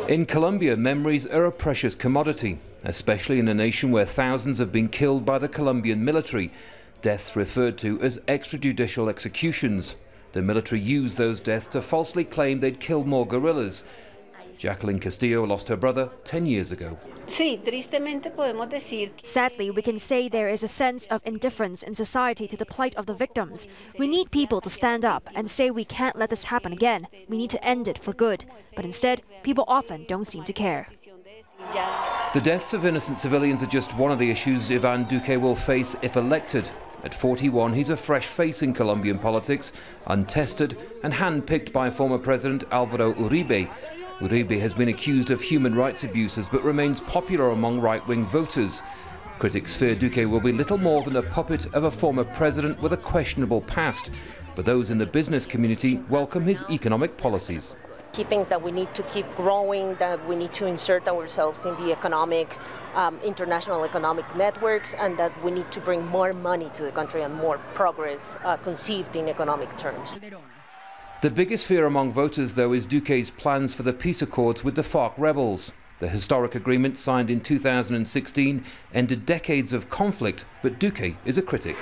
In Colombia, memories are a precious commodity, especially in a nation where thousands have been killed by the Colombian military, deaths referred to as extrajudicial executions. The military used those deaths to falsely claim they'd killed more guerrillas. Jacqueline Castillo lost her brother 10 years ago. Sadly, we can say there is a sense of indifference in society to the plight of the victims. We need people to stand up and say we can't let this happen again. We need to end it for good. But instead, people often don't seem to care. The deaths of innocent civilians are just one of the issues Ivan Duque will face if elected. At 41, he's a fresh face in Colombian politics, untested and handpicked by former President Álvaro Uribe. Uribe has been accused of human rights abuses but remains popular among right-wing voters. Critics fear Duque will be little more than a puppet of a former president with a questionable past, but those in the business community welcome his economic policies. He thinks that we need to keep growing, that we need to insert ourselves in the international economic networks, and that we need to bring more money to the country and more progress conceived in economic terms. The biggest fear among voters, though, is Duque's plans for the peace accords with the FARC rebels. The historic agreement signed in 2016 ended decades of conflict, but Duque is a critic.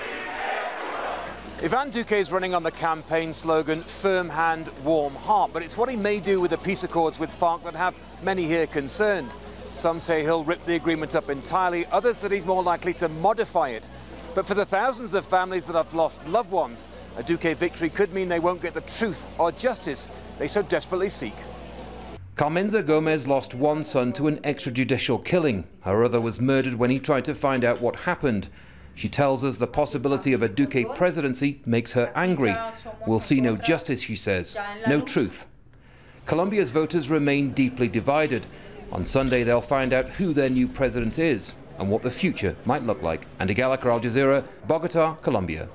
Ivan Duque is running on the campaign slogan, firm hand, warm heart, but it's what he may do with the peace accords with FARC that have many here concerned. Some say he'll rip the agreement up entirely, others that he's more likely to modify it. But for the thousands of families that have lost loved ones, a Duque victory could mean they won't get the truth or justice they so desperately seek. Carmenza Gomez lost one son to an extrajudicial killing. Her other was murdered when he tried to find out what happened. She tells us the possibility of a Duque presidency makes her angry. We'll see no justice, she says, no truth. Colombia's voters remain deeply divided. On Sunday, they'll find out who their new president is and what the future might look like. Andy Gallacher, Al Jazeera, Bogota, Colombia.